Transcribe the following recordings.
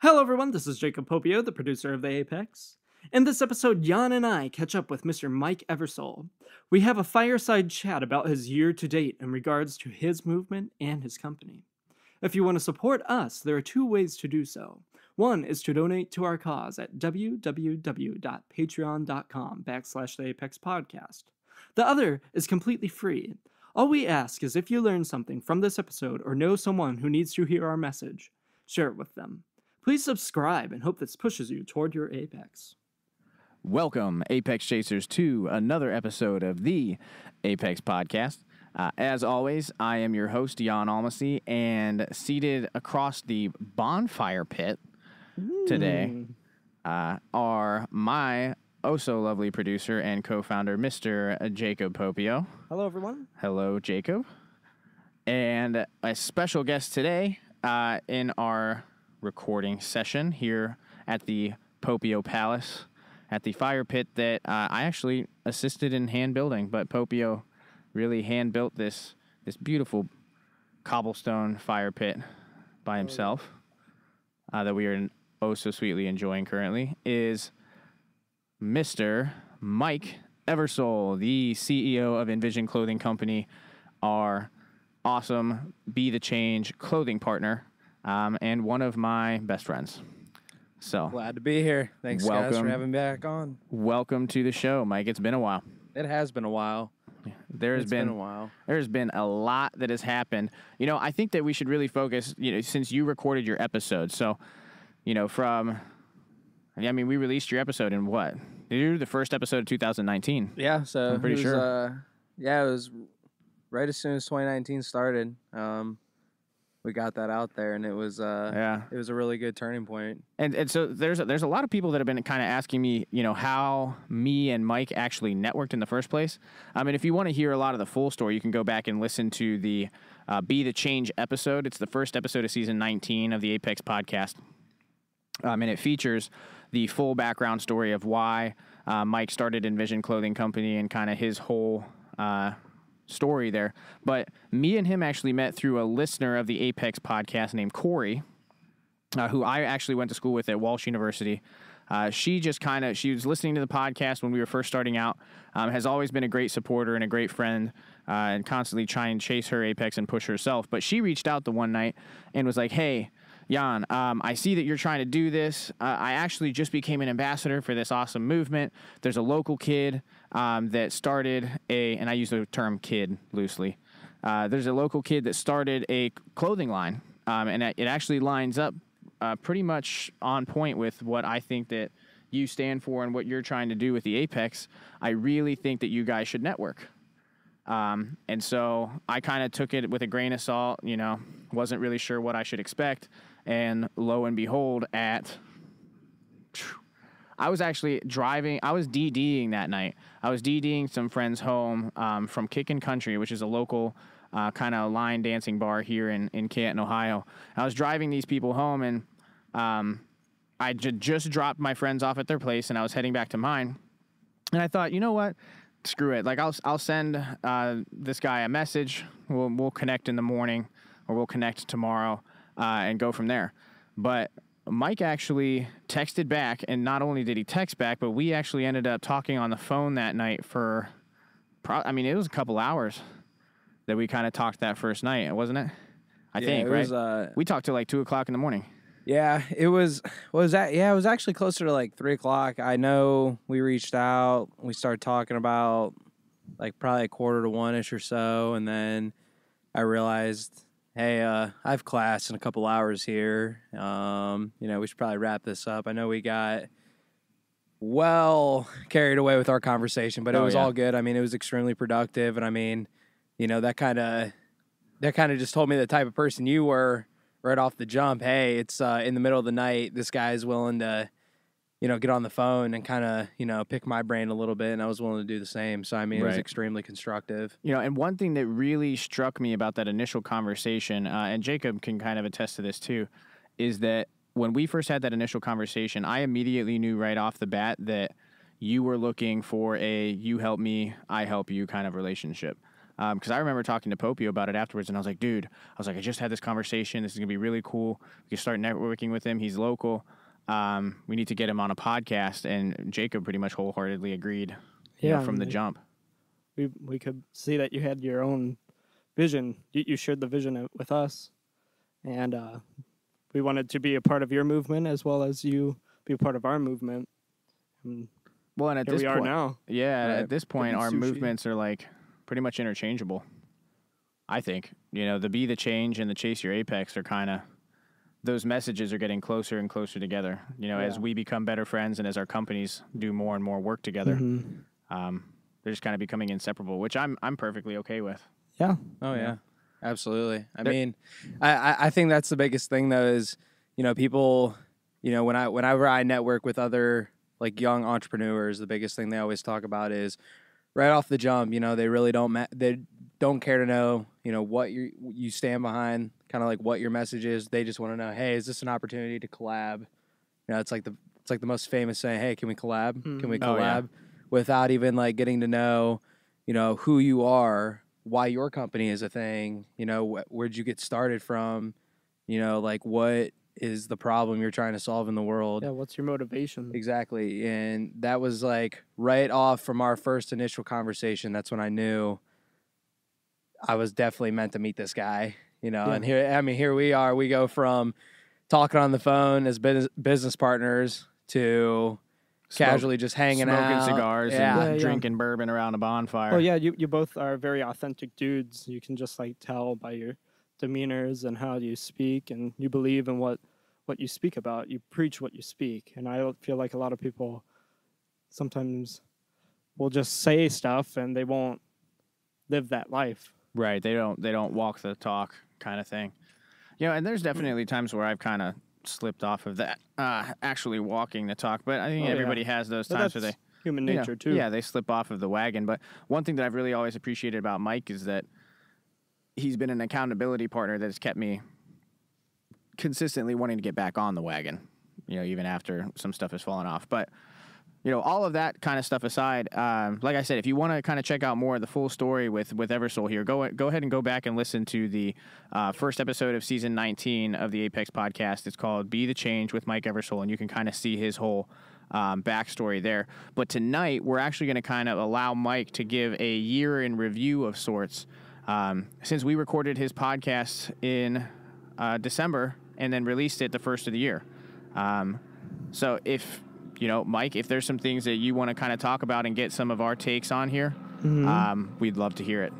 Hello everyone, this is Jacob Popio, the producer of The Apex. In this episode, Jan and I catch up with Mr. Mike Eversole. We have a fireside chat about his year to date in regards to his movement and his company. If you want to support us, there are two ways to do so. One is to donate to our cause at www.patreon.com/The Apex Podcast. The other is completely free. All we ask is if you learn something from this episode or know someone who needs to hear our message, share it with them. Please subscribe and hope this pushes you toward your apex. Welcome, Apex Chasers, to another episode of the Apex Podcast. As always, I am your host, Jan Almasy, and seated across the bonfire pit today are my oh-so-lovely producer and co-founder, Mr. Jacob Popio. Hello, everyone. Hello, Jacob. And a special guest today in our recording session here at the Popio Palace at the fire pit that I actually assisted in hand building, but Popio really hand built this beautiful cobblestone fire pit by himself that we are so sweetly enjoying currently is Mr. Mike Eversole, the CEO of Envision Clothing Company, our awesome Be the Change clothing partner. And one of my best friends. So glad to be here. Thanks, guys, for having me back on. Welcome to the show, Mike. It's been a while. It has been a while. There's been a while. There's been a lot that has happened. You know, I think that we should really focus, since you recorded your episode. So, we released your episode in what? The first episode of 2019. Yeah, so I'm pretty sure. It was right as soon as 2019 started. We got that out there, and it was a really good turning point. And so there's a lot of people that have been kind of asking me, how me and Mike actually networked in the first place. And if you want to hear a lot of the full story, you can go back and listen to the Be the Change episode. It's the first episode of season 19 of the Apex Podcast. And it features the full background story of why Mike started Envision Clothing Company and kind of his whole story there. But me and him actually met through a listener of the Apex Podcast named Corey, who I actually went to school with at Walsh University. She was listening to the podcast when we were first starting out, has always been a great supporter and a great friend, and constantly trying to chase her Apex and push herself. But she reached out the one night and was like, "Hey, Jan, I see that you're trying to do this. I actually just became an ambassador for this awesome movement. There's a local kid that started and I use the term kid loosely. There's a local kid that started a clothing line, and it actually lines up pretty much on point with what I think that you stand for and what you're trying to do with the Apex. I really think that you guys should network." And so I kind of took it with a grain of salt, wasn't really sure what I should expect. And lo and behold, I was actually driving. I was DDing that night. I was DDing some friends home from Kickin' Country, which is a local kind of line dancing bar here in Canton, Ohio. I was driving these people home, and I just dropped my friends off at their place, and I was heading back to mine. And I thought, you know what? Screw it. Like I'll send this guy a message. We'll connect in the morning, or we'll connect tomorrow. And go from there. But Mike actually texted back, and not only did he text back, but we actually ended up talking on the phone that night for, it was a couple hours that we kind of talked that first night, wasn't it? I think, right? We talked till like 2 o'clock in the morning. Yeah, it was actually closer to like 3 o'clock. I know we reached out. We started talking about like probably 1:45-ish or so, and then I realized, hey, I have class in a couple hours here. We should probably wrap this up. I know we got well carried away with our conversation, but it was all good. It was extremely productive, and that kind of just told me the type of person you were right off the jump. Hey, it's in the middle of the night. This guy's willing to, get on the phone and kind of, pick my brain a little bit, and I was willing to do the same. So, it was extremely constructive. And one thing that really struck me about that initial conversation, and Jacob can kind of attest to this too, is that when we first had that initial conversation, I immediately knew right off the bat that you were looking for a you help me, I help you kind of relationship. Because I remember talking to Popio about it afterwards, and I was like, dude, I just had this conversation. This is going to be really cool. We can start networking with him. He's local. We need to get him on a podcast. And Jacob pretty much wholeheartedly agreed from the jump. We could see that you had your own vision. You shared the vision with us. And we wanted to be a part of your movement as well as you be a part of our movement. And well, and at this point, now. Yeah, right. at this point, our movements are like pretty much interchangeable. I think, the Be the Change and the Chase Your Apex are kind of, those messages are getting closer and closer together. As we become better friends and as our companies do more and more work together, they're just kind of becoming inseparable, which I'm perfectly okay with. Yeah. Oh yeah, absolutely. I mean, I think that's the biggest thing though is, people, whenever I network with other like young entrepreneurs, the biggest thing they always talk about is right off the jump, they really don't care to know, what you stand behind, kind of like what your message is. They just want to know, hey, is this an opportunity to collab? It's like the most famous saying, hey, can we collab? Can we collab? Oh, yeah. Without even like getting to know, who you are, why your company is a thing, where'd you get started from, like what is the problem you're trying to solve in the world? Yeah, what's your motivation? Exactly. And that was like right off from our first initial conversation. That's when I knew I was definitely meant to meet this guy, and here we are. We go from talking on the phone as business partners to casually just hanging out. Smoking cigars and drinking bourbon around a bonfire. Oh, yeah, you both are very authentic dudes. You can just like tell by your demeanors and how you speak, and you believe in what you speak about. You preach what you speak. And I feel like a lot of people sometimes will just say stuff and they won't live that life. Right. They don't walk the talk kind of thing. And there's definitely times where I've kind of slipped off of that, actually walking the talk. But I think everybody has those times where they... human nature, too. Yeah, they slip off of the wagon. But one thing that I've really always appreciated about Mike is that he's been an accountability partner that has kept me consistently wanting to get back on the wagon, even after some stuff has fallen off. But, all of that kind of stuff aside, like I said, if you want to kind of check out more of the full story with Eversole here, go ahead and go back and listen to the first episode of season 19 of the Apex podcast. It's called Be the Change with Mike Eversole, and you can kind of see his whole backstory there. But tonight, we're actually going to kind of allow Mike to give a year in review of sorts. Since we recorded his podcast in December and then released it the first of the year. So if, Mike, if there's some things that you want to kind of talk about and get some of our takes on here, we'd love to hear it.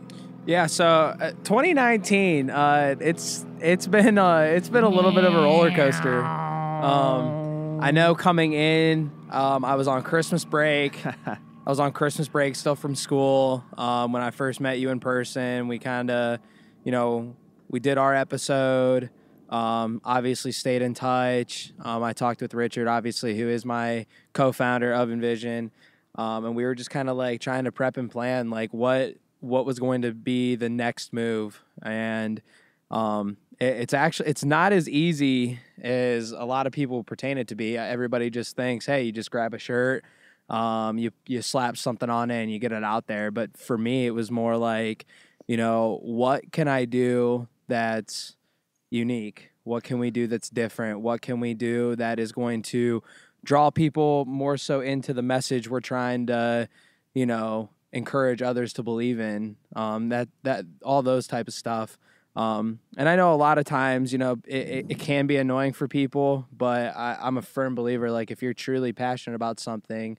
Yeah, so 2019, it's been a little bit of a roller coaster. I know coming in, I was on Christmas break. I was on Christmas break still from school. When I first met you in person, we kind of, we did our episode. Obviously stayed in touch. I talked with Richard, obviously, who is my co-founder of Envision. And we were just kind of like trying to prep and plan like what was going to be the next move. And it's not as easy as a lot of people pertain it to be. Everybody just thinks, hey, you just grab a shirt, you slap something on it and you get it out there. But for me, it was more like, what can I do that's unique? What can we do that's different? What can we do that is going to draw people more so into the message we're trying to, encourage others to believe in? That all those type of stuff. And I know a lot of times, it can be annoying for people, but I'm a firm believer, like if you're truly passionate about something,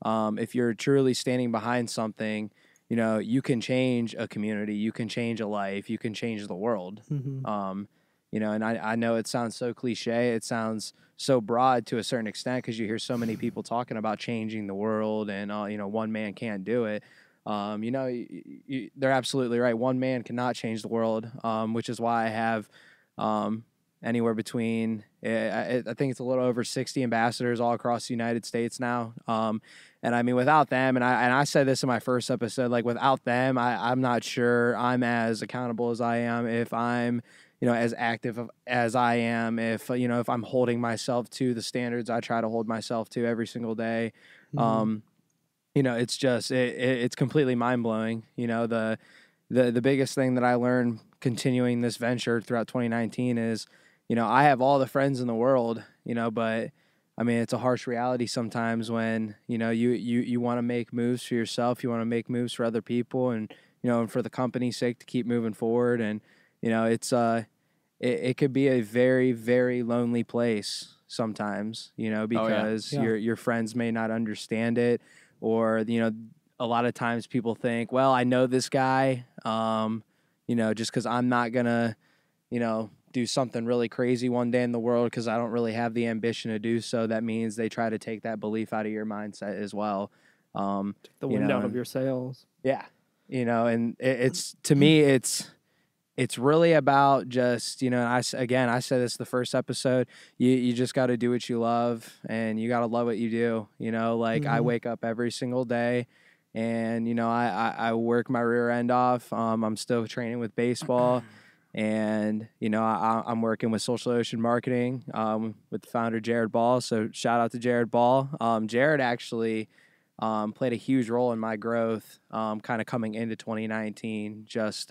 if you're truly standing behind something, you can change a community, you can change a life, you can change the world. And I know it sounds so cliche, it sounds so broad to a certain extent because you hear so many people talking about changing the world and, one man can't do it. They're absolutely right. One man cannot change the world, which is why I have anywhere between, I think it's a little over 60 ambassadors all across the United States now. And I mean, without them, and I said this in my first episode, like without them, I'm not sure I'm as accountable as I am, if I'm, as active as I am, if I'm holding myself to the standards I try to hold myself to every single day. It's just, it's completely mind blowing. the biggest thing that I learned continuing this venture throughout 2019 is, I have all the friends in the world, but I mean, it's a harsh reality sometimes when, you want to make moves for yourself, you want to make moves for other people and, and for the company's sake to keep moving forward. And, it could be a very, very lonely place sometimes, because your friends may not understand it, or, a lot of times people think, well, I know this guy, just because I'm not going to, do something really crazy one day in the world because I don't really have the ambition to do so. That means they try to take that belief out of your mindset as well. Take the wind out of your sails. Yeah. And it's, to me, it's really about just, I said this the first episode, you just got to do what you love and you got to love what you do. I wake up every single day and, I work my rear end off. I'm still training with baseball and, I'm working with Social Ocean Marketing with the founder, Jared Ball. So shout out to Jared Ball. Jared actually played a huge role in my growth kind of coming into 2019, just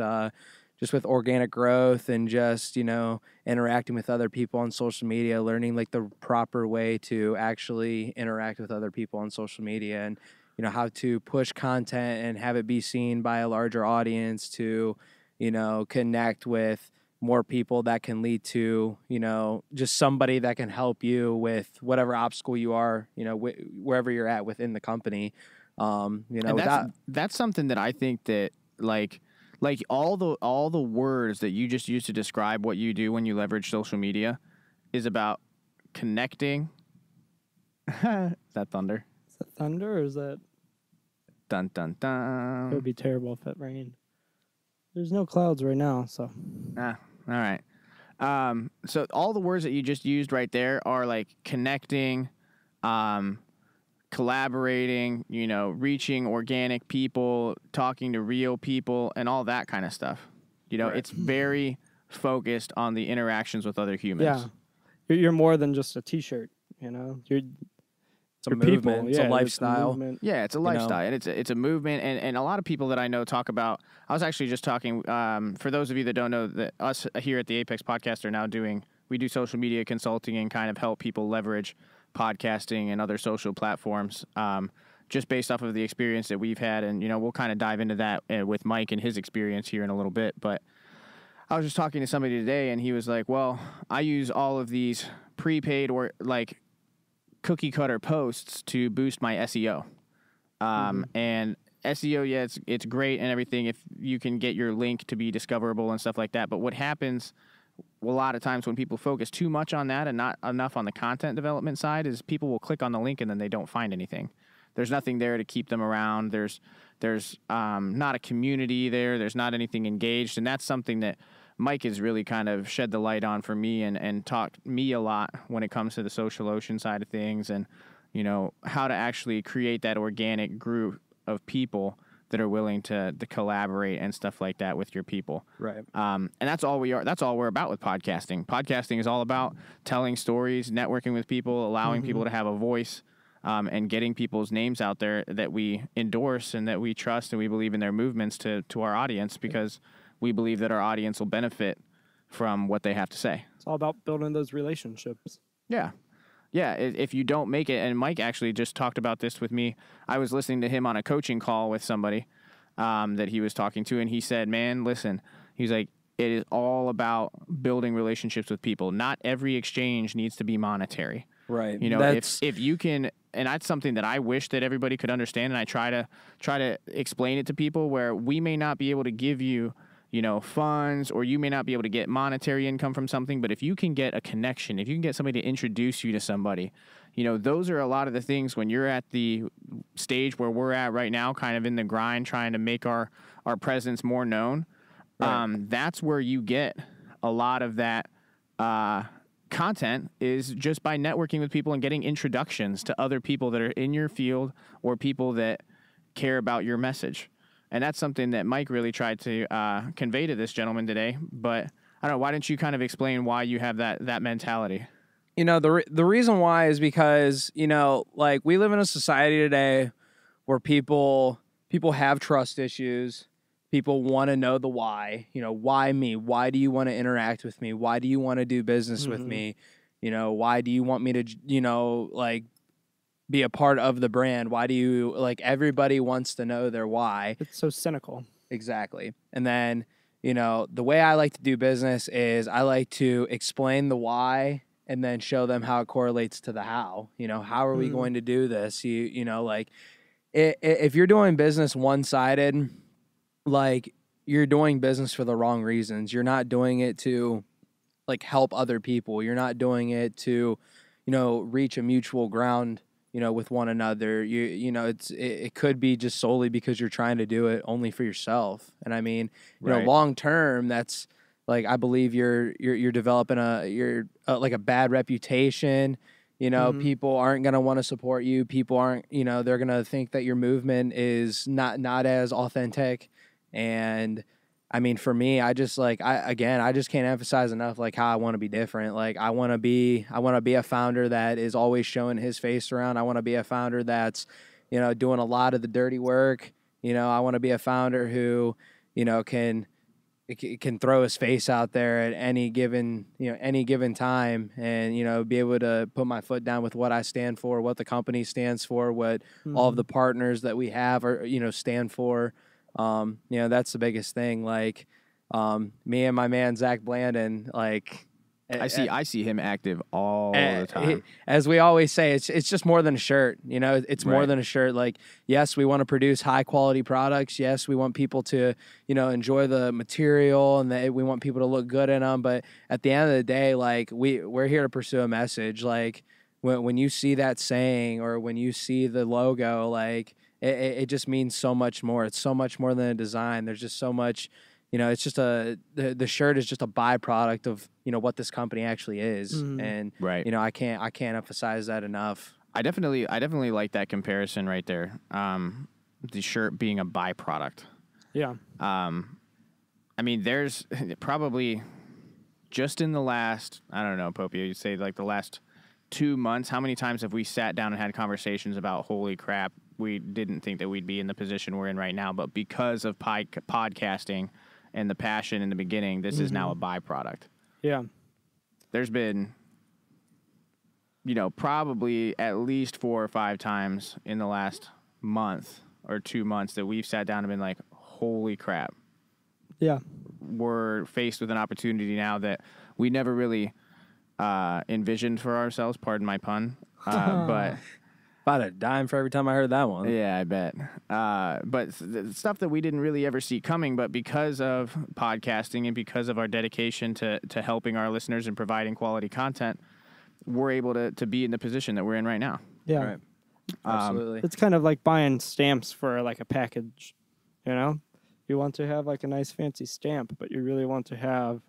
with organic growth and just, interacting with other people on social media, learning like the proper way to actually interact with other people on social media and, how to push content and have it be seen by a larger audience to, connect with more people that can lead to, just somebody that can help you with whatever obstacle you are, wherever you're at within the company. That's something that I think that like all the words that you just used to describe what you do when you leverage social media is about connecting. Is that thunder? Is that thunder or is that? Dun, dun, dun. It would be terrible if it rained. There's no clouds right now, so. All right. So all the words that you just used right there are like connecting, collaborating, reaching organic people, talking to real people, and all that kind of stuff. Right. It's very focused on the interactions with other humans. Yeah. You're more than just a T-shirt, It's a movement. It's a lifestyle. It's a lifestyle. And it's a movement. And a lot of people that I know talk about, I was actually just talking, for those of you that don't know, that us here at the Apex Podcast are now we do social media consulting and kind of help people leverage podcasting and other social platforms, just based off of the experience that we've had. And, we'll kind of dive into that with Mike and his experience here in a little bit. But I was just talking to somebody today and he was like, well, I use all of these prepaid or like cookie cutter posts to boost my SEO. And SEO, it's great and everything if you can get your link to be discoverable and stuff like that. But what happens a lot of times when people focus too much on that and not enough on the content development side is people will click on the link and then they don't find anything. There's nothing there to keep them around. There's not a community there. There's not anything engaged. And that's something that Mike has really kind of shed the light on for me and taught me a lot when it comes to the Social Ocean side of things and, how to actually create that organic group of people that are willing to collaborate and stuff like that with your people. Right. And that's all we are. That's all we're about with podcasting. Podcasting is all about telling stories, networking with people, allowing people to have a voice, and getting people's names out there that we endorse and that we trust and we believe in their movements to our audience because we believe that our audience will benefit from what they have to say. It's all about building those relationships. Yeah. Yeah, if you don't make it, and Mike actually just talked about this with me. I was listening to him on a coaching call with somebody that he was talking to, and he said, man, listen, he's like, it is all about building relationships with people. Not every exchange needs to be monetary. Right. If you can, and that's something that I wish that everybody could understand, and I try to explain it to people where we may not be able to give you, funds, or you may not be able to get monetary income from something, but if you can get a connection, if you can get somebody to introduce you to somebody, those are a lot of the things when you're at the stage where we're at right now, kind of in the grind, trying to make our presence more known. Right. That's where you get a lot of that content is just by networking with people and getting introductions to other people that are in your field or people that care about your message. And that's something that Mike really tried to convey to this gentleman today. But I don't know, why didn't you kind of explain why you have that mentality? The reason why is because, like we live in a society today where people have trust issues. People want to know the why. Why me? Why do you want to interact with me? Why do you want to do business with me? Why do you want me to, like, be a part of the brand? Why do you, like, everybody wants to know their why. It's so cynical. Exactly. And then, the way I like to do business is I like to explain the why and then show them how it correlates to the how. How are we going to do this? Like, if you're doing business one-sided, like, you're doing business for the wrong reasons. You're not doing it to, like, help other people. You're not doing it to, reach a mutual ground, with one another. It could be just solely because you're trying to do it only for yourself. And I mean, long term, that's, like, I believe you're developing like a bad reputation. People aren't going to want to support you. People aren't, they're going to think that your movement is not as authentic. And I mean, for me, I just can't emphasize enough, like, how I want to be different. Like, I want to be a founder that is always showing his face around. I want to be a founder that's, doing a lot of the dirty work. I want to be a founder who, can throw his face out there at any given time, and, be able to put my foot down with what I stand for, what the company stands for, what all of the partners that we have are, stand for. That's the biggest thing. Like, me and my man Zach Blandon, like, I see him active all the time. As we always say, it's just more than a shirt. It's more than a shirt. Like, yes, we want to produce high quality products. Yes, we want people to, enjoy the material, and we want people to look good in them. But at the end of the day, like, we're here to pursue a message. Like, when you see that saying or when you see the logo, like, it just means so much more. It's so much more than a design. There's just so much, it's just the shirt is just a byproduct of, what this company actually is. And, I can't emphasize that enough. I definitely like that comparison right there. The shirt being a byproduct. Yeah. I mean, there's probably just in the last, I don't know, Popio, you'd say like the last 2 months, how many times have we sat down and had conversations about, holy crap, we didn't think that we'd be in the position we're in right now, but because of podcasting and the passion in the beginning, this is now a byproduct. Yeah. There's been, probably at least 4 or 5 times in the last month or 2 months that we've sat down and been like, holy crap. Yeah. We're faced with an opportunity now that we never really envisioned for ourselves, pardon my pun, but... About a dime for every time I heard that one. Yeah, I bet. But stuff that we didn't really ever see coming, but because of podcasting and because of our dedication to helping our listeners and providing quality content, we're able to be in the position that we're in right now. Yeah. Right. Absolutely. It's kind of like buying stamps for, like, a package, You want to have, like, a nice fancy stamp, but you really want to have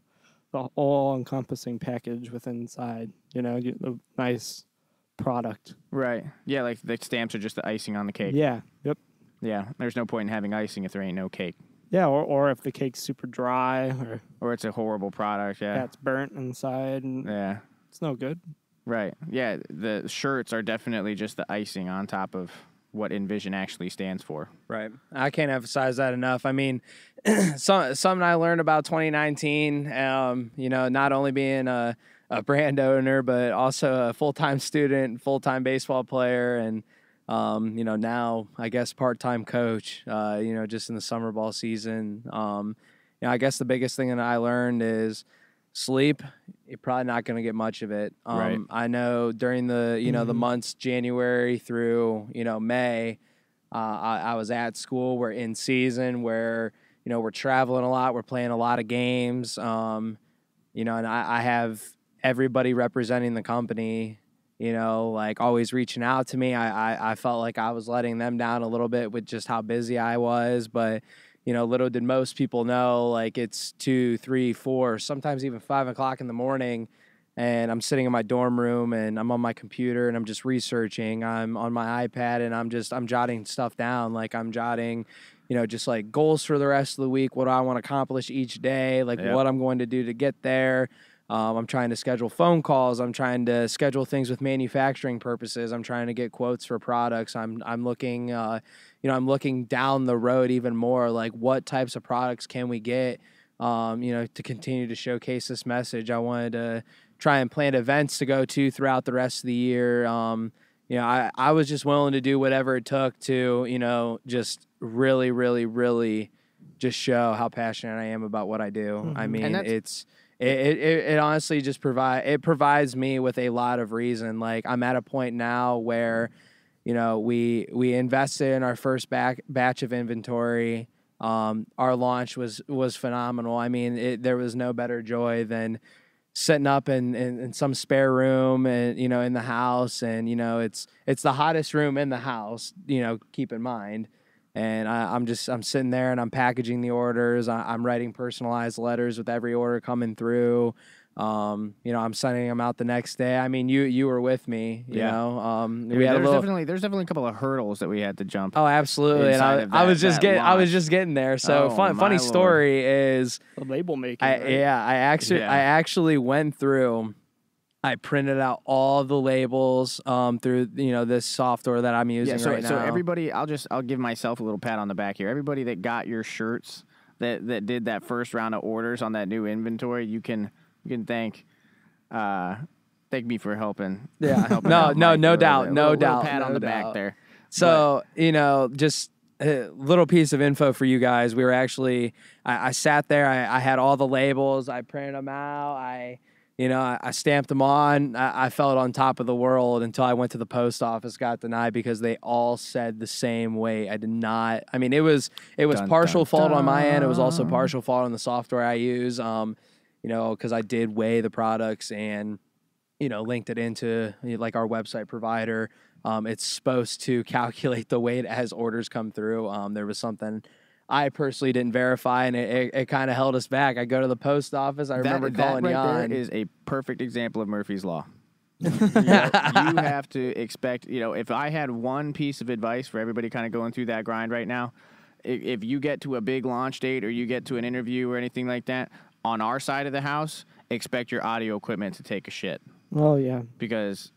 the all-encompassing package with inside, the nice product. Right. Yeah, like the stamps are just the icing on the cake. Yeah. Yep. Yeah. There's no point in having icing if there ain't no cake. Yeah, or if the cake's super dry or it's a horrible product, yeah. It's burnt inside and it's no good. Right. Yeah, the shirts are definitely just the icing on top of what Envision actually stands for. Right. I can't emphasize that enough. I mean, something I learned about 2019, not only being a brand owner, but also a full-time student, full-time baseball player, and, now I guess part-time coach, just in the summer ball season. I guess the biggest thing that I learned is sleep. You're probably not going to get much of it. Right. I know during the, the months January through, May, I was at school. We're in season where, we're traveling a lot. We're playing a lot of games. And I have everybody representing the company, like always reaching out to me. I felt like I was letting them down a little bit with just how busy I was, but little did most people know, like it's 2, 3, 4, sometimes even 5 o'clock in the morning, and I'm sitting in my dorm room and I'm on my computer and I'm just researching. I'm on my iPad and I'm jotting stuff down. Like I'm jotting, just like goals for the rest of the week, what I want to accomplish each day, like what I'm going to do to get there. I'm trying to schedule phone calls. I'm trying to schedule things with manufacturing purposes. I'm trying to get quotes for products. I'm looking, I'm looking down the road even more. Like, what types of products can we get, to continue to showcase this message. I wanted to try and plan events to go to throughout the rest of the year. I was just willing to do whatever it took to, just really, really, really just show how passionate I am about what I do. Mm-hmm. I mean, it honestly just provides me with a lot of reason. Like, I'm at a point now where, we invested in our first batch of inventory. Our launch was phenomenal. I mean, there was no better joy than sitting up in some spare room and, in the house. And, it's the hottest room in the house, keep in mind. And I'm sitting there and I'm packaging the orders. I'm writing personalized letters with every order coming through. I'm sending them out the next day. I mean, you were with me, you know. There's definitely a couple of hurdles that we had to jump. Oh, absolutely. And I was just getting there. So funny story is the label making. I actually went through. I printed out all the labels through this software that I'm using right now. So everybody, I'll give myself a little pat on the back here. Everybody that got your shirts that did that first round of orders on that new inventory, you can thank me for helping. Yeah, no doubt. Pat on the back there. So just a little piece of info for you guys. We were actually I sat there. I had all the labels. I printed them out. I stamped them on. I felt on top of the world until I went to the post office, got denied because they all said the same way. I did not. I mean, it was partial fault on my end. It was also partial fault on the software I use. Because I did weigh the products and, linked it into like our website provider. It's supposed to calculate the weight as orders come through. There was something I personally didn't verify, and it kind of held us back. I go to the post office. I remember calling that right Jan. There is a perfect example of Murphy's Law. You have to expect, if I had one piece of advice for everybody kind of going through that grind right now, if you get to a big launch date or you get to an interview or anything like that, on our side of the house, expect your audio equipment to take a shit. Oh, yeah. Because,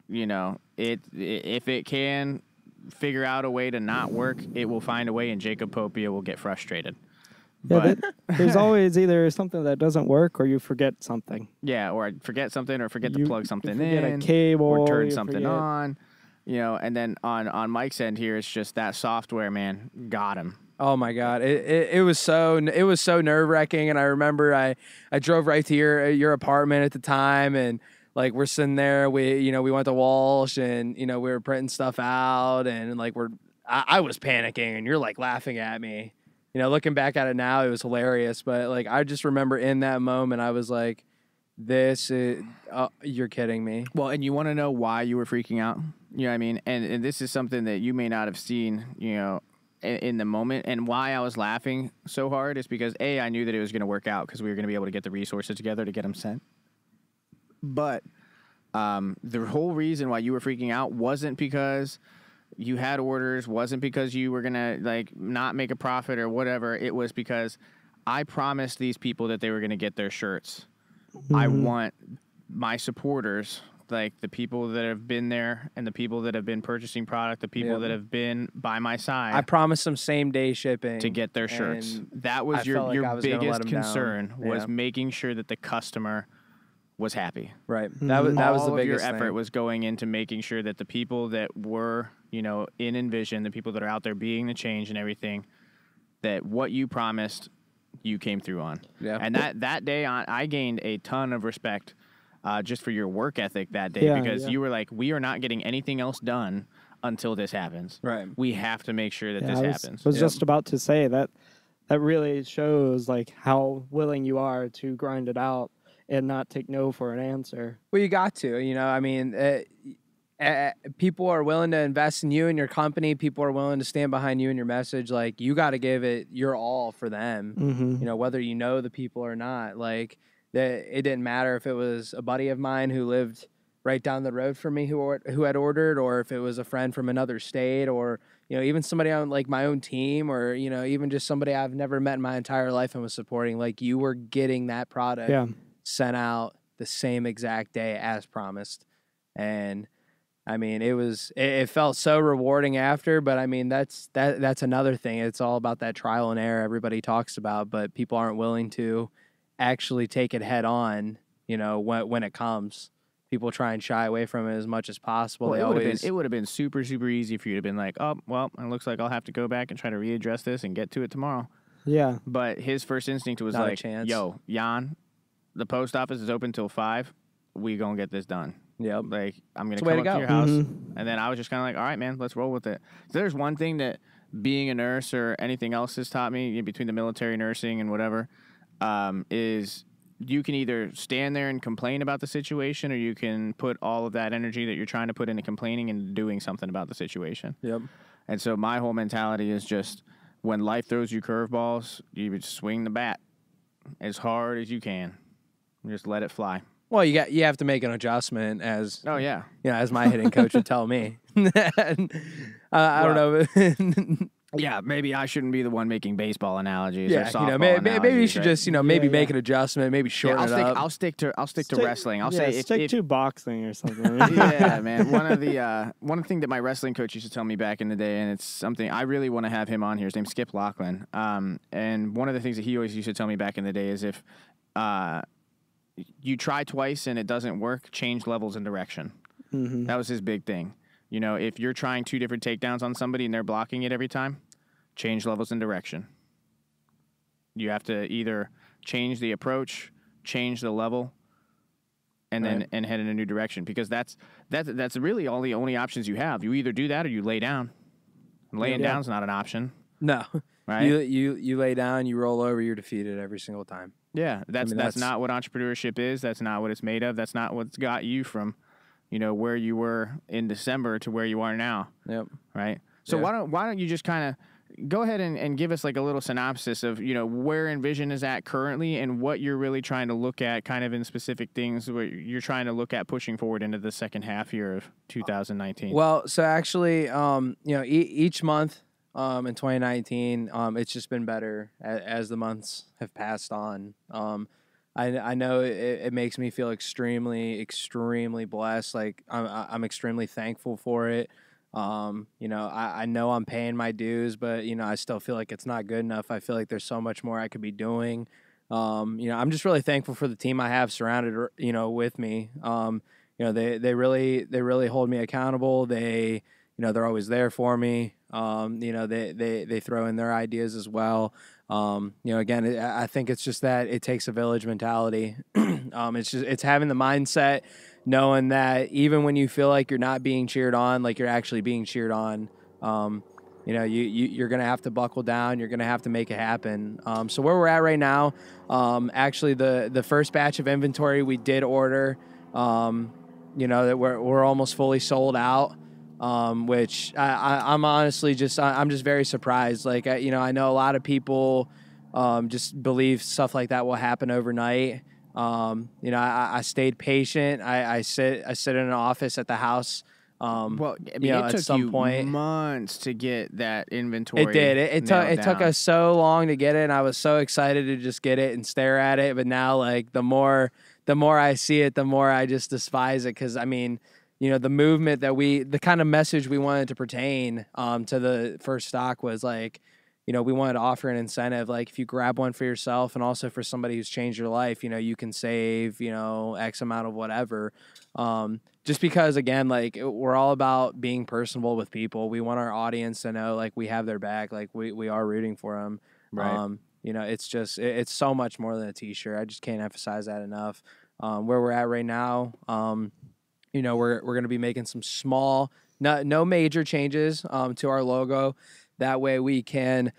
if it can figure out a way to not work, it will find a way, and Jacob Popia will get frustrated. Yeah, there's always either something that doesn't work or you forget something. Yeah, or I forget something or forget to plug something in. A cable. Or turn something on. And then on Mike's end here, it's just that software, man, got him. Oh my God. It was so nerve-wracking. And I remember I drove right to your apartment at the time, and like we're sitting there, we went to Walsh, and we were printing stuff out, and like I was panicking, and you're like laughing at me. Looking back at it now, it was hilarious, but like I just remember in that moment I was like, this is you're kidding me. Well, and you want to know why you were freaking out? You know what I mean? And this is something that you may not have seen, in the moment, and why I was laughing so hard is because I knew that it was going to work out because we were going to be able to get the resources together to get them sent. But the whole reason why you were freaking out wasn't because you had orders, wasn't because you were going to like not make a profit or whatever. It was because I promised these people that they were going to get their shirts. Mm-hmm. I want my supporters, like the people that have been there and the people that have been purchasing product, the people that have been by my side. I promised them same day shipping to get their shirts. That was your biggest concern was making sure that the customer was happy. Right. That was the biggest thing. All of your effort thing. was going into making sure that the people that were, in Envision, the people that are out there being the change and everything, that what you promised, you came through on. Yeah. And that day, I gained a ton of respect just for your work ethic that day because you were like, we are not getting anything else done until this happens. Right. We have to make sure that this happens. I was just about to say that really shows like how willing you are to grind it out and not take no for an answer. Well, you got to, I mean, people are willing to invest in you and your company. People are willing to stand behind you and your message. Like, you got to give it your all for them, whether you know the people or not. Like, it didn't matter if it was a buddy of mine who lived right down the road from me who had ordered, or if it was a friend from another state, or, even somebody on like my own team, or, even just somebody I've never met in my entire life and was supporting. Like, you were getting that product. Yeah. sent out the same exact day as promised. And I mean, it felt so rewarding after, but I mean, that's another thing. It's all about that trial and error everybody talks about, but people aren't willing to actually take it head on, when it comes. People try and shy away from it as much as possible. Well, it would have been super, super easy for you to have been like, oh, well, it looks like I'll have to go back and try to readdress this and get to it tomorrow. Yeah. But his first instinct was Not a like, chance. yo, Jan, the post office is open till 5. We gonna get this done. Yep. Like, I'm going to It's the come way up to to your go. house. Mm-hmm. And then I was just kind of like, all right, man, let's roll with it. There's one thing that being a nurse or anything else has taught me, between the military, nursing, and whatever, is you can either stand there and complain about the situation, or you can put all of that energy that you're trying to put into complaining and doing something about the situation. Yep. And so my whole mentality is just, when life throws you curveballs, you would swing the bat as hard as you can. Just let it fly. Well, you have to make an adjustment, as Oh, yeah. as my hitting coach would tell me. I don't know. Yeah, maybe I shouldn't be the one making baseball analogies. Or Yeah, softball maybe you analogies, should right? just maybe Yeah, make yeah. an adjustment, maybe shorten it up. I'll stick to wrestling. I'll say stick if to boxing or something. yeah, man. One thing that my wrestling coach used to tell me back in the day, and it's something I really want to have him on here. His name's Skip Lachlan. And one of the things that he always used to tell me back in the day is, if you try twice and it doesn't work, change levels and direction. Mm-hmm. That was his big thing. If you're trying 2 different takedowns on somebody and they're blocking it every time, change levels and direction. You have to either change the approach, change the level, and then and head in a new direction, because that's really all the only options you have. You either do that or you lay down. Laying down's not an option. No, right? You lay down, you roll over, you're defeated every single time. Yeah, that's not what entrepreneurship is. That's not what it's made of. That's not what's got you from, where you were in December to where you are now. Yep. Right. So Yeah. why don't you just kind of go ahead and give us like a little synopsis of, where Envision is at currently and what you're really trying to look at, kind of in specific things where you're trying to look at pushing forward into the second half year of 2019. Well, so actually, each month in 2019, it's just been better as the months have passed on. I know it makes me feel extremely, extremely blessed. Like I'm extremely thankful for it. I know I'm paying my dues, but I still feel like it's not good enough. I feel like there's so much more I could be doing. I'm just really thankful for the team I have surrounded, with me. They really hold me accountable. They're always there for me. They throw in their ideas as well. Again, I think it's just that it takes a village mentality. It's having the mindset, knowing that even when you feel like you're not being cheered on, like you're actually being cheered on. You're going to have to buckle down. You're going to have to make it happen. So where we're at right now, actually the first batch of inventory we did order, that we're almost fully sold out. Which I'm honestly I'm just very surprised. Like, I know a lot of people just believe stuff like that will happen overnight. I stayed patient. I sit in an office at the house. Well, it at took some you point months to get that inventory. It did. It took us so long to get it, and I was so excited to just get it and stare at it. But now, like, the more I see it, the more I just despise it. Because the movement the kind of message we wanted to pertain to the first stock was like, we wanted to offer an incentive. Like, if you grab one for yourself and also for somebody who's changed your life, you can save, X amount of whatever. Just because, again, like, we're all about being personable with people. We want our audience to know, like, we have their back, like we are rooting for them. Right. It's so much more than a t-shirt. I just can't emphasize that enough. Where we're at right now, we're going to be making some small, no major changes to our logo. That way we can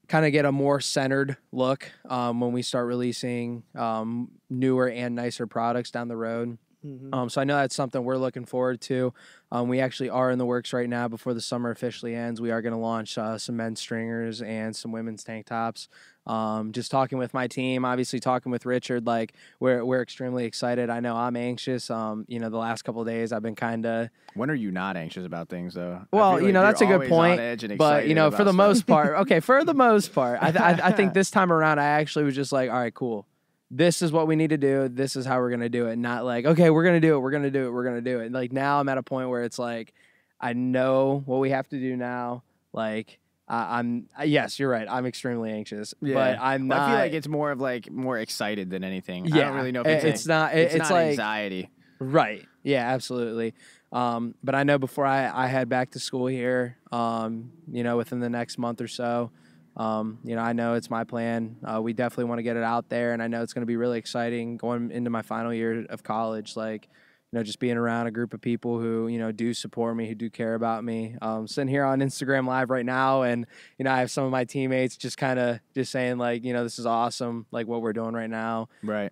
kind of get a more centered look when we start releasing newer and nicer products down the road. Mm-hmm. So I know that's something we're looking forward to. We actually are in the works right now. Before the summer officially ends, we are going to launch some men's stringers and some women's tank tops. Just talking with my team, obviously talking with Richard, like we're extremely excited. I know I'm anxious. The last couple of days I've been kind of. When are you not anxious about things, though? Well, that's a good point. But for the most part, I think this time around I actually was just like, all right, cool. this is what we need to do. This is how we're going to do it. Not like, okay, we're going to do it. We're going to do it. We're going to do it. Like now I'm at a point where it's like, I know what we have to do now. Like yes, you're right. I'm extremely anxious, but I'm not. I feel like it's more of like more excited than anything. Yeah, I don't really know if it's not. It's not like anxiety. Right. Yeah, absolutely. But I know before I head back to school here, within the next month or so, I know it's my plan. We definitely want to get it out there, and I know it's going to be really exciting going into my final year of college. Like, just being around a group of people who, do support me, who do care about me. Sitting here on Instagram Live right now, and, I have some of my teammates just kind of just saying, like, this is awesome, like, what we're doing right now. Right.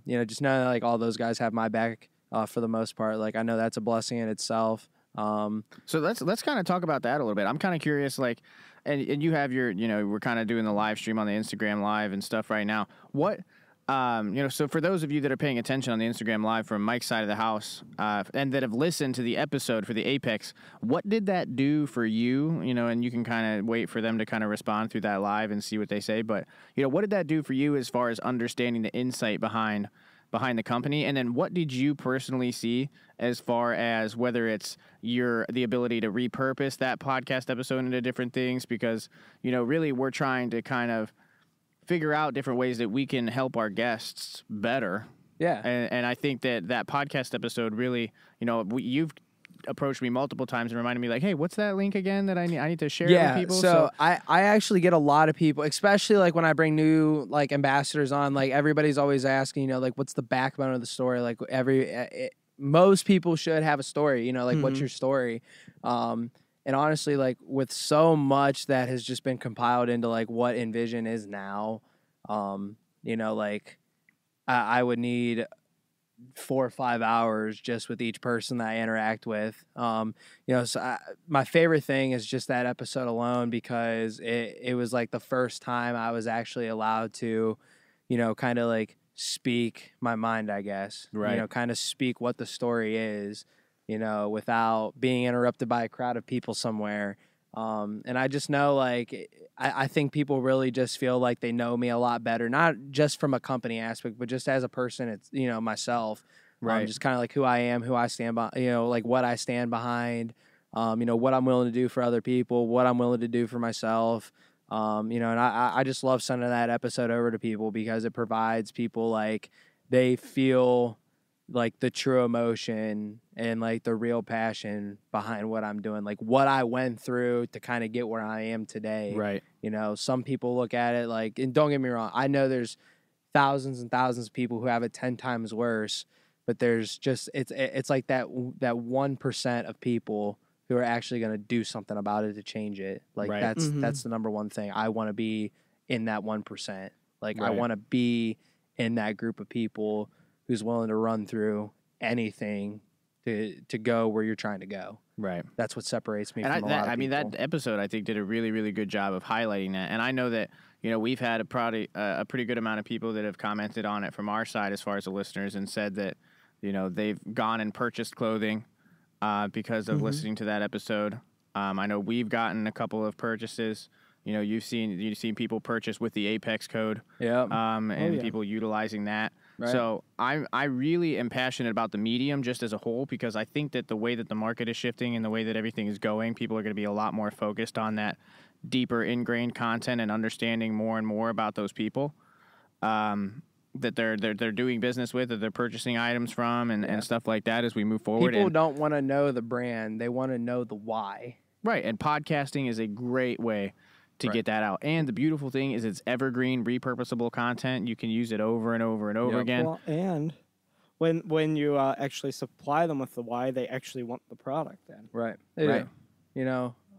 Just knowing, like, all those guys have my back for the most part. Like, I know that's a blessing in itself. So let's kind of talk about that a little bit. I'm kind of curious, like, and you have your, we're kind of doing the live stream on the Instagram Live and stuff right now. What, so for those of you that are paying attention on the Instagram Live from Mike's side of the house, and that have listened to the episode for the Apex, what did that do for you? And you can kind of wait for them to kind of respond through that live and see what they say. But, what did that do for you as far as understanding the insight behind the company? And then what did you personally see as far as whether it's the ability to repurpose that podcast episode into different things? Because, really we're trying to kind of figure out different ways that we can help our guests better. Yeah. And I think that podcast episode really, you've approached me multiple times and reminded me, like, hey, what's that link again that I need to share with people? So I actually get a lot of people, especially like when I bring new like ambassadors on, like everybody's always asking, like, what's the backbone of the story? Like most people should have a story, like what's your story? And honestly, like with so much that has just been compiled into like what Envision is now, like I would need 4 or 5 hours just with each person that I interact with. My favorite thing is just that episode alone, because it was like the first time I was actually allowed to, kind of like speak my mind, I guess. Right. Kind of speak what the story is, without being interrupted by a crowd of people somewhere. And I just know, like, I think people really just feel like they know me a lot better, not just from a company aspect, but just as a person, it's, myself, right. Just kind of like who I am, who I stand by, like what I stand behind, what I'm willing to do for other people, what I'm willing to do for myself. And I just love sending that episode over to people because it provides people like they feel like the true emotion and like the real passion behind what I'm doing, like what I went through to kind of get where I am today. Right. Some people look at it like, and don't get me wrong, I know there's thousands and thousands of people who have it 10 times worse, but there's just, it's like that 1% of people who are actually going to do something about it to change it. Like right. that's the number one thing. I want to be in that 1%. Like right. I want to be in that group of people who's willing to run through anything to go where you're trying to go. Right. That's what separates me from a lot of people. I mean, that episode, I think, did a really, really good job of highlighting that. And I know that, we've had a pretty good amount of people that have commented on it from our side as far as the listeners and said that, they've gone and purchased clothing because of listening to that episode. I know we've gotten a couple of purchases. You've seen people purchase with the Apex code. And people utilizing that. Right. So I really am passionate about the medium just as a whole, because I think that the way that the market is shifting and the way that everything is going, people are going to be a lot more focused on that deeper ingrained content and understanding more and more about those people that they're doing business with, that they're purchasing items from and stuff like that as we move forward. People don't want to know the brand. They want to know the why. Right. And podcasting is a great way to get that out. And the beautiful thing is it's evergreen, repurposable content. You can use it over and over and over again. Well, and when you actually supply them with the why, they actually want the product then. Right. Right.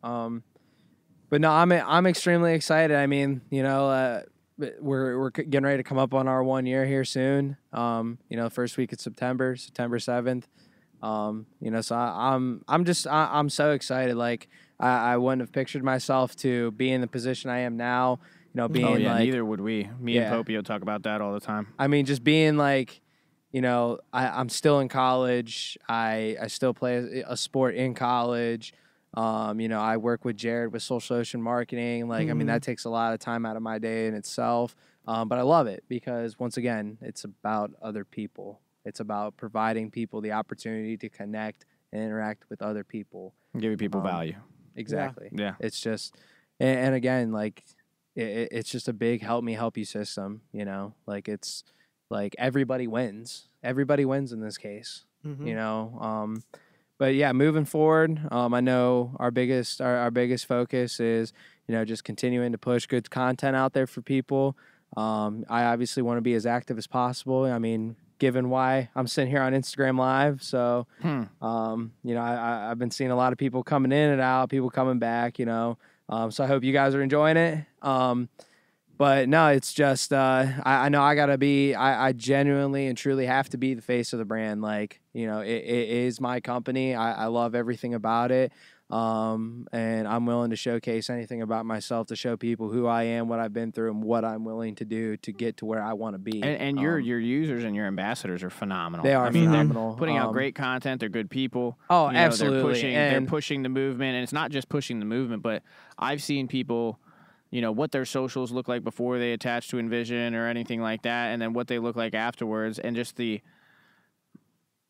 But no, I'm extremely excited. I mean, we're getting ready to come up on our 1 year here soon. First week of September 7th. So I'm so excited. Like I wouldn't have pictured myself to be in the position I am now. Being like, neither would we. Me and Popio talk about that all the time. I mean, just being like, I'm still in college. I still play a sport in college. I work with Jared with Social Ocean Marketing. Like, I mean, that takes a lot of time out of my day in itself. But I love it because, once again, it's about other people. It's about providing people the opportunity to connect and interact with other people. Giving people value. Exactly. Yeah. It's just, and again, like, it's just a big help me help you system, you know? Like, it's like everybody wins. Everybody wins in this case, you know? But yeah, moving forward, I know our biggest focus is, you know, just continuing to push good content out there for people. I obviously want to be as active as possible. I mean, given why I'm sitting here on Instagram Live, so you know, I've been seeing a lot of people coming in and out, people coming back, you know. So I hope you guys are enjoying it. But no, it's just I know I genuinely and truly have to be the face of the brand. Like, you know, it is my company. I love everything about it. And I'm willing to showcase anything about myself to show people who I am, what I've been through, and what I'm willing to do to get to where I want to be. And your users and your ambassadors are phenomenal. They are phenomenal. They're putting out great content. They're good people. Oh, you know, absolutely. They're pushing the movement, and it's not just pushing the movement, but I've seen people, you know, what their socials look like before they attach to Envision or anything like that, and then what they look like afterwards, and just the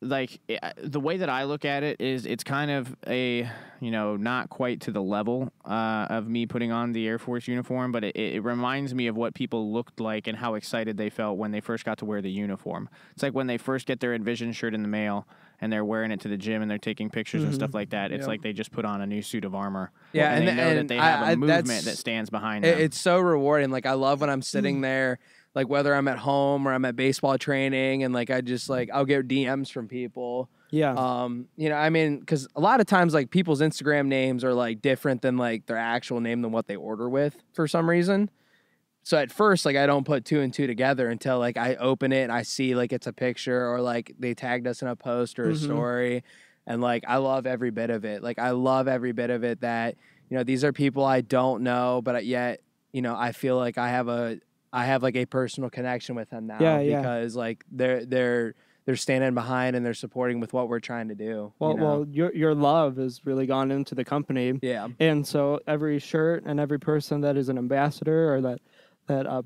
way that I look at it is it's kind of a, you know, not quite to the level of me putting on the Air Force uniform, but it reminds me of what people looked like and how excited they felt when they first got to wear the uniform. It's like when they first get their Envision shirt in the mail and they're wearing it to the gym and they're taking pictures and stuff like that. It's like they just put on a new suit of armor. Yeah, and they know that they have a movement that stands behind them. It's so rewarding. Like, I love when I'm sitting there, like, whether I'm at home or I'm at baseball training, and like I just like I'll get DMs from people. Yeah. You know, I mean, because a lot of times like people's Instagram names are like different than like their actual name than what they order with for some reason. So at first, like, I don't put two and two together until like I open it and I see like it's a picture or like they tagged us in a post or a story. And like, I love every bit of it. Like, I love every bit of it that, you know, these are people I don't know, but yet, you know, I feel like I have like a personal connection with them now because like they're standing behind and they're supporting with what we're trying to do. Well, you know? your love has really gone into the company. Yeah. And so every shirt and every person that is an ambassador or that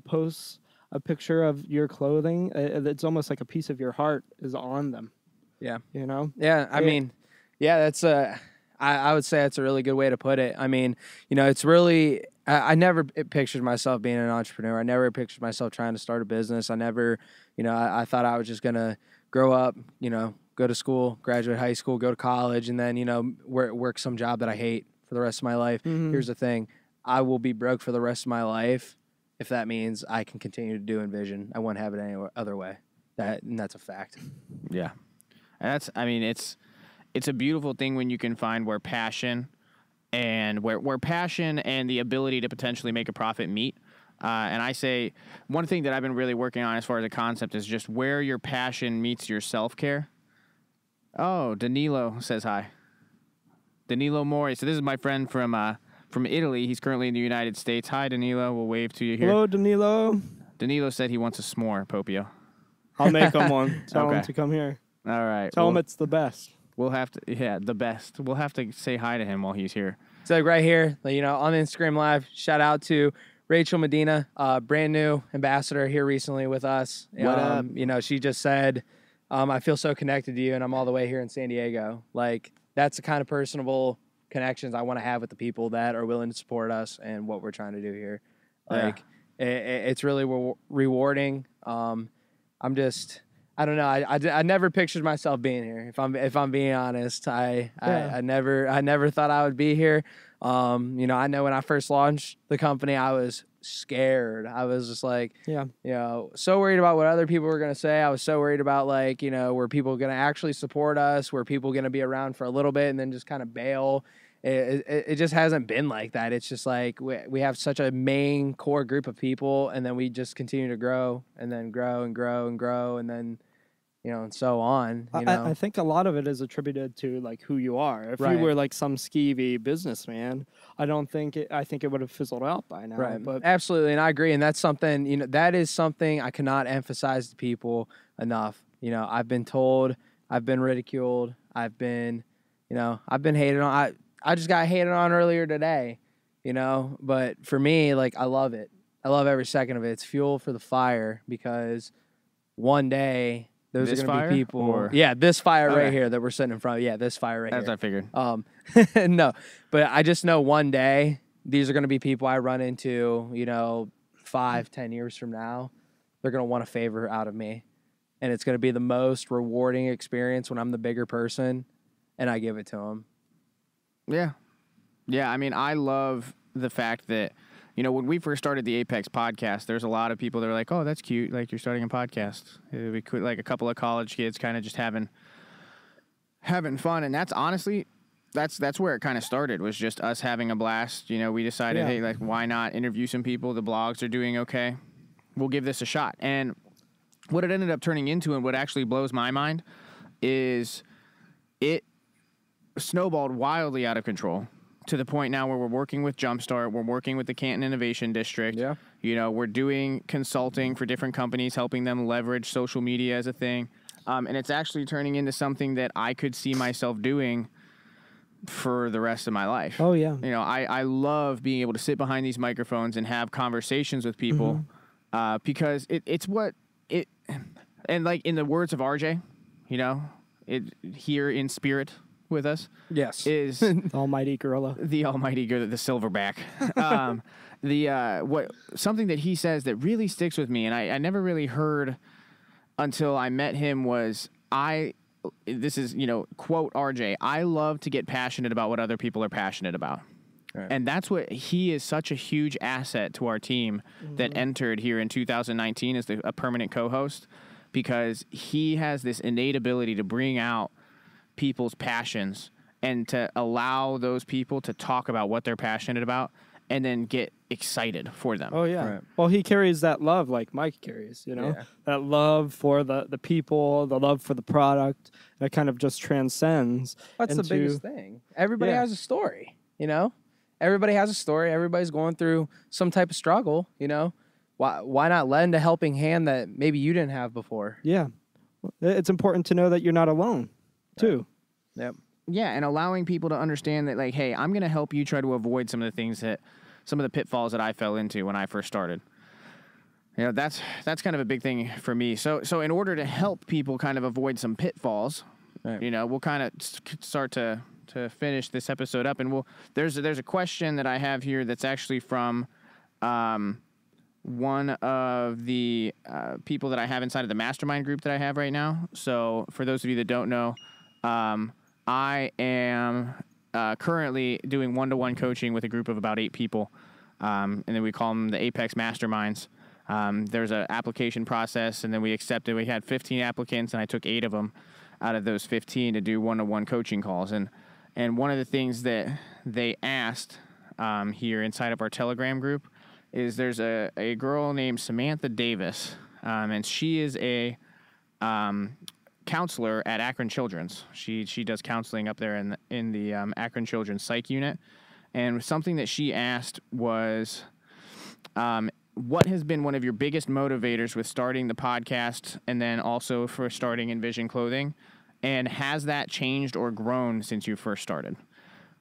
posts a picture of your clothing, it's almost like a piece of your heart is on them. Yeah. You know? Yeah. I mean, yeah, that's I would say that's a really good way to put it. I mean, you know, it's really, I never pictured myself being an entrepreneur. I never pictured myself trying to start a business. I never, you know, I thought I was just going to grow up, you know, go to school, graduate high school, go to college, and then, you know, work some job that I hate for the rest of my life. Here's the thing. I will be broke for the rest of my life if that means I can continue to do Envision. I won't have it any other way. And that's a fact. Yeah. And it's a beautiful thing when you can find where passion and where passion and the ability to potentially make a profit meet. And I say one thing that I've been really working on as far as a concept is just where your passion meets your self-care. Oh, Danilo says hi. Danilo Mori. So this is my friend from Italy. He's currently in the United States. Hi, Danilo. We'll wave to you here. Hello, Danilo. Danilo said he wants a s'more, Popio. I'll make him one. Tell him to come here. All right. Tell him it's the best. We'll have to, the best. We'll have to say hi to him while he's here. So right here, you know, on Instagram Live, shout out to Rachel Medina, brand new ambassador here recently with us. What up? You know, she just said, I feel so connected to you, and I'm all the way here in San Diego. Like, that's the kind of personable connections I want to have with the people that are willing to support us and what we're trying to do here. Like, it's really rewarding. I'm just, I don't know. I never pictured myself being here. If I'm being honest, I never thought I would be here. You know, I know when I first launched the company, I was scared. I was just like, you know, so worried about what other people were going to say. I was so worried about, like, you know, were people going to actually support us? Were people going to be around for a little bit and then just kind of bail? It just hasn't been like that. It's just like we have such a main core group of people, and then we just continue to grow and then grow and grow and grow, and then, you know, and so on. You know? I think a lot of it is attributed to, like, who you are. If you were like some skeevy businessman, I think it would have fizzled out by now. Right. But absolutely, and I agree. And that's something, you know, that is something I cannot emphasize to people enough. You know, I've been told, I've been ridiculed, I've been hated on. I just got hated on earlier today, you know. But for me, like, I love it. I love every second of it. It's fuel for the fire because one day those This are going to fire, be people. or- Yeah, this fire right Okay. here that we're sitting in front of. Yeah, this fire right As here. I figured. No, but I just know one day these are going to be people I run into, 5-10 years from now. They're going to want a favor out of me. And it's going to be the most rewarding experience when I'm the bigger person and I give it to them. Yeah. Yeah, I mean, I love the fact that, when we first started the Apex podcast, there's a lot of people that are like, oh, that's cute, like you're starting a podcast. We could, like a couple of college kids kind of just having fun. And that's honestly, that's where it kind of started, was just us having a blast. We decided, hey, like, why not interview some people? The blogs are doing okay. We'll give this a shot. And what it ended up turning into, and what actually blows my mind, is it snowballed wildly out of control to the point now where we're working with Jumpstart, we're working with the Canton Innovation District. Yeah. We're doing consulting for different companies, helping them leverage social media as a thing. And it's actually turning into something that I could see myself doing for the rest of my life. Oh, yeah. I love being able to sit behind these microphones and have conversations with people because it's what it, and like in the words of RJ, it here in spirit with us. Yes. Is Almighty gorilla. the almighty good, the silverback. Something that he says that really sticks with me, and I never really heard until I met him, was this is, quote RJ, I love to get passionate about what other people are passionate about. Right. And that's what he is, such a huge asset to our team that entered here in 2019 as a permanent co-host, because he has this innate ability to bring out people's passions and to allow those people to talk about what they're passionate about and then get excited for them. Oh, yeah. Right. Well, he carries that love like Mike carries, Yeah. that love for the people, the love for the product that kind of just transcends. That's the biggest thing. Everybody has a story, Everybody has a story. Everybody's going through some type of struggle, Why not lend a helping hand that maybe you didn't have before? Yeah. It's important to know that you're not alone, too. Yep. Yeah, and allowing people to understand that, like, hey, I'm going to help you try to avoid some of the pitfalls that I fell into when I first started. That's kind of a big thing for me. So in order to help people kind of avoid some pitfalls, right, we'll kind of start to finish this episode up, and there's a question that I have here that's actually from one of the people that I have inside of the mastermind group that I have right now. So for those of you that don't know, I am currently doing one-to-one coaching with a group of about 8 people, and then we call them the Apex Masterminds. There's an application process, and then we accepted. We had 15 applicants, and I took 8 of them out of those 15 to do one-to-one coaching calls. And one of the things that they asked here inside of our Telegram group is there's a girl named Samantha Davis, and she is a counselor at Akron Children's. She does counseling up there in the Akron Children's Psych Unit. And something that she asked was, what has been one of your biggest motivators with starting the podcast and then also for starting Envision Clothing? And has that changed or grown since you first started?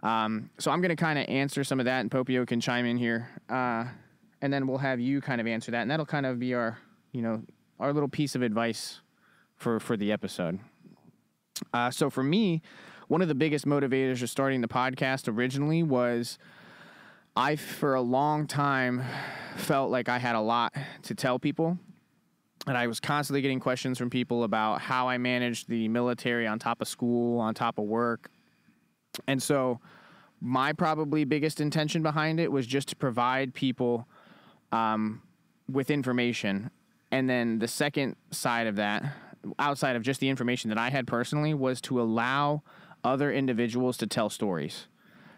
So I'm going to kind of answer some of that, and Popio can chime in here. And then we'll have you kind of answer that. And that'll kind of be our little piece of advice for the episode. So for me, one of the biggest motivators of starting the podcast originally was I, for a long time, felt like I had a lot to tell people. And I was constantly getting questions from people about how I managed the military on top of school, on top of work. And so my probably biggest intention behind it was just to provide people with information. And then the second side of that, outside of just the information that I had personally, was to allow other individuals to tell stories.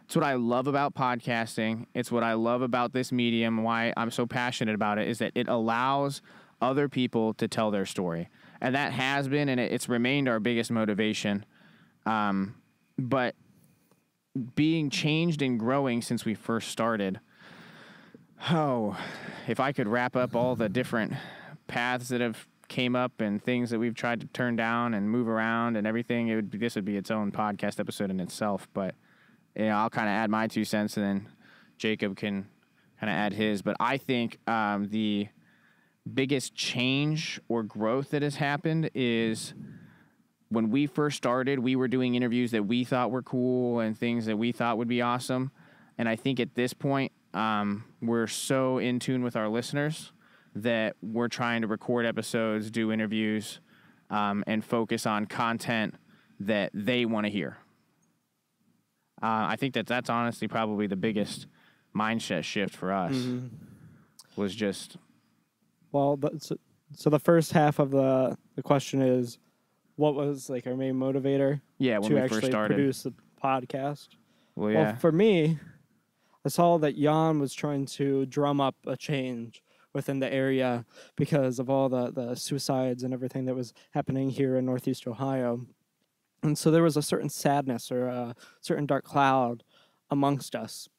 It's what I love about podcasting. It's what I love about this medium. Why I'm so passionate about it is that it allows other people to tell their story. And that has been, and it's remained our biggest motivation. But being changed and growing since we first started, if I could wrap up all the different paths that have came up and things that we've tried to turn down and move around and everything, this would be its own podcast episode in itself. But I'll kind of add my 2 cents, and then Jacob can kind of add his. But I think the biggest change or growth that has happened is when we first started, we were doing interviews that we thought were cool and things that we thought would be awesome. And I think at this point, we're so in tune with our listeners that we're trying to record episodes, do interviews, and focus on content that they want to hear. I think that's honestly probably the biggest mindset shift for us. Was just... Well, so the first half of the question is, what was like our main motivator? Yeah, when to we actually first started. produce the podcast. Well, yeah. Well, for me, I saw that Jan was trying to drum up a change within the area because of all the suicides and everything that was happening here in Northeast Ohio. And so there was a certain sadness or a certain dark cloud amongst us.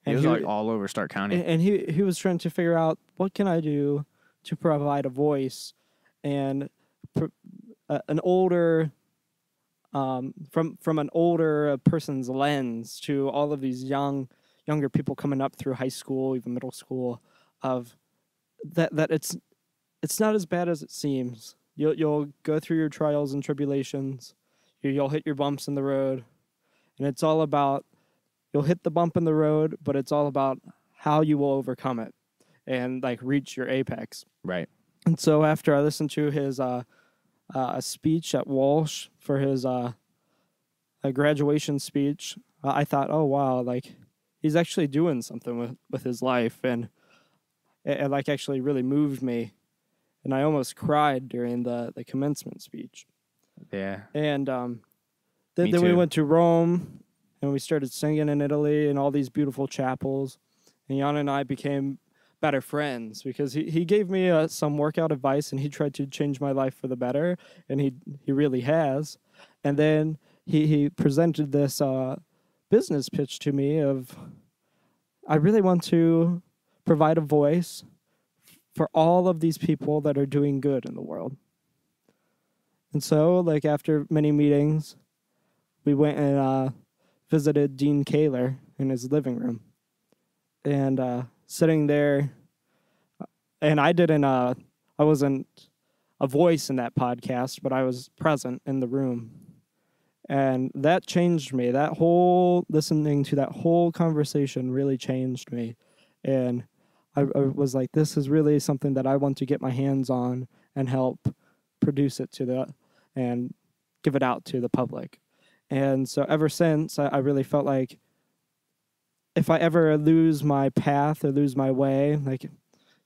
And he was like all over Stark County. And he was trying to figure out, what can I do to provide a voice and an older, from an older person's lens to all of these younger people coming up through high school, even middle school, of that it's not as bad as it seems. You'll go through your trials and tribulations. You'll hit your bumps in the road, and it's all about, you'll hit the bump in the road, but it's all about how you will overcome it and like reach your apex. Right. And so after I listened to his speech at Walsh for his a graduation speech, I thought, oh wow, like he's actually doing something with his life, and it like actually really moved me, and I almost cried during the commencement speech. Yeah. And then we went to Rome, and we started singing in Italy in all these beautiful chapels, and Jan and I became better friends because he gave me some workout advice, and he tried to change my life for the better, and he really has. And then he presented this business pitch to me of, I really want to provide a voice for all of these people that are doing good in the world. And so, like, after many meetings, we went and visited Dean Kaler in his living room. And sitting there, and I wasn't a voice in that podcast, but I was present in the room. And that changed me. Listening to that whole conversation really changed me. And I was like, this is really something that I want to get my hands on and help produce it and give it out to the public. And so ever since, I really felt like if I ever lose my path or lose my way, like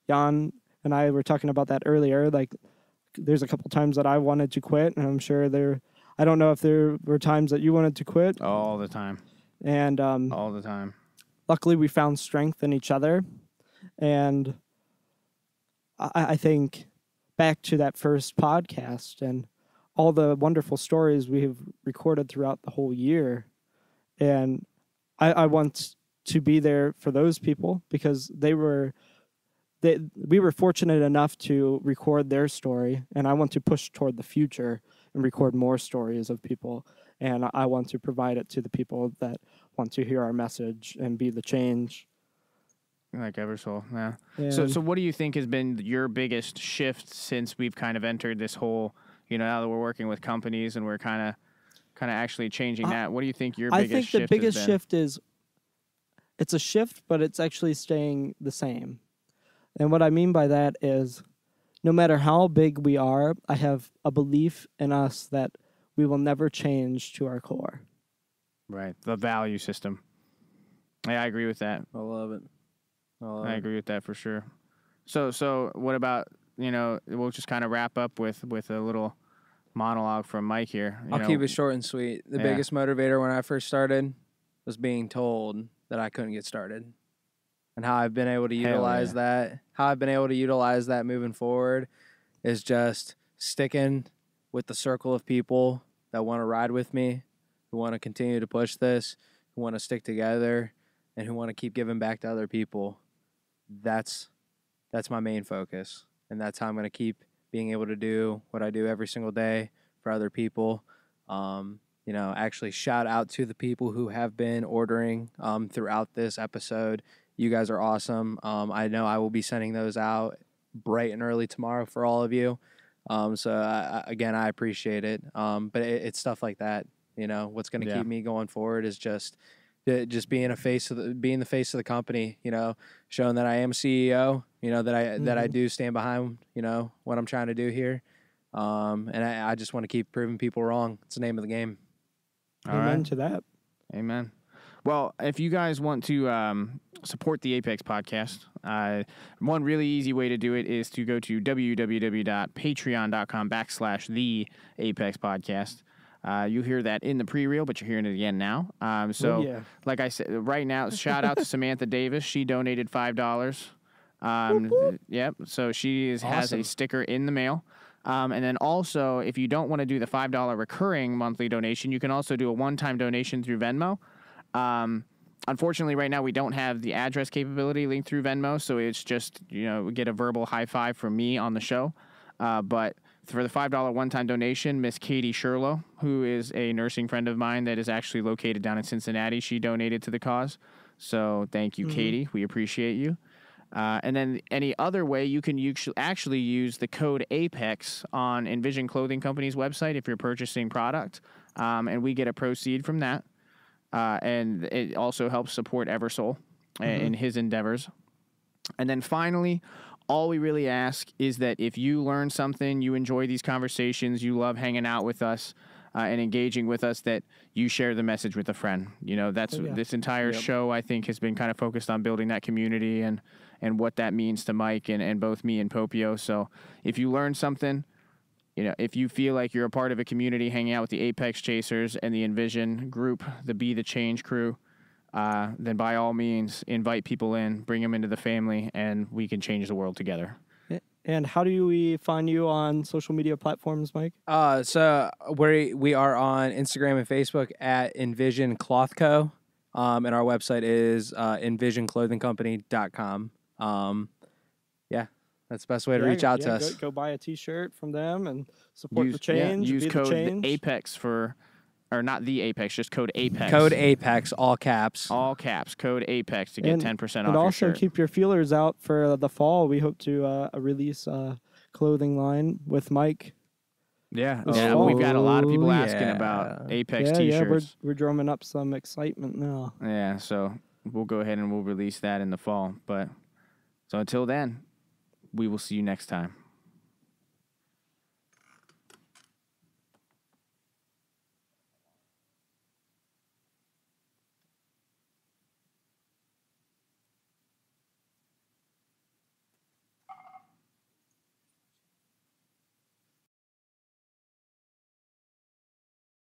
Jan and I were talking about that earlier, like there's a couple times that I wanted to quit, and I'm sure I don't know if there were times that you wanted to quit. All the time. And all the time. Luckily, we found strength in each other. And I think back to that first podcast and all the wonderful stories we have recorded throughout the whole year. And I want to be there for those people because we were fortunate enough to record their story, and I want to push toward the future and record more stories of people. And I want to provide it to the people that want to hear our message and be the change. Like Eversole, yeah. And so what do you think has been your biggest shift since we've kind of entered this whole, now that we're working with companies and we're kind of actually changing that? What do you think your biggest shift has been? I think the biggest shift is, it's a shift, but it's actually staying the same. And what I mean by that is, no matter how big we are, I have a belief in us that we will never change to our core. Right. The value system. Yeah, I agree with that. I love it. I agree with that for sure. So what about, we'll just kind of wrap up with a little monologue from Mike here. I'll keep it short and sweet. The biggest motivator when I first started was being told that I couldn't get started. And how I've been able to utilize that moving forward is just sticking with the circle of people that want to ride with me, who want to continue to push this, who want to stick together, and who want to keep giving back to other people. That's my main focus. And that's how I'm going to keep being able to do what I do every single day for other people. Actually shout out to the people who have been ordering throughout this episode You guys are awesome. I know I will be sending those out bright and early tomorrow for all of you. Again, I appreciate it. But it's stuff like that. What's going to keep me going forward is just being the face of the company. Showing that I am CEO. That I do stand behind. What I'm trying to do here. And I just want to keep proving people wrong. It's the name of the game. Amen to that. Amen. Well, if you guys want to support the Apex podcast, one really easy way to do it is to go to www.patreon.com/the Apex podcast. You hear that in the pre-reel, but you're hearing it again now. Like I said, right now, shout out to Samantha Davis. She donated $5. Yep. So she has a sticker in the mail. And then also, if you don't want to do the $5 recurring monthly donation, you can also do a one-time donation through Venmo. Unfortunately, right now we don't have the address capability linked through Venmo, so it's just, we get a verbal high five from me on the show. But for the $5 one-time donation, Miss Katie Sherlow, who is a nursing friend of mine that is actually located down in Cincinnati, she donated to the cause. So thank you, Katie. We appreciate you. And then any other way, you can actually use the code APEX on Envision Clothing Company's website if you're purchasing product, and we get a proceed from that. And it also helps support Eversole in his endeavors. And then finally, all we really ask is that if you learn something, you enjoy these conversations, you love hanging out with us and engaging with us, that you share the message with a friend. This entire show, I think, has been kind of focused on building that community and what that means to Mike and both me and Popio. So if you learn something, if you feel like you're a part of a community hanging out with the Apex Chasers and the Envision group, the Be the Change crew, then by all means, invite people in, bring them into the family, and we can change the world together. And how do we find you on social media platforms, Mike? So we are on Instagram and Facebook at Envision Cloth Co. And our website is envisionclothingcompany.com. That's the best way to reach out to us. Go buy a T-shirt from them and support the change. Use be code the change. APEX or not the Apex, just code APEX. Code APEX, all caps. All caps, code APEX to get 10% off And also your shirt. keep your feelers out for the fall. We hope to release a clothing line with Mike. Yeah, we've got a lot of people asking about Apex T-shirts. We're drumming up some excitement now. Yeah, so we'll go ahead and we'll release that in the fall. But so until then, we will see you next time.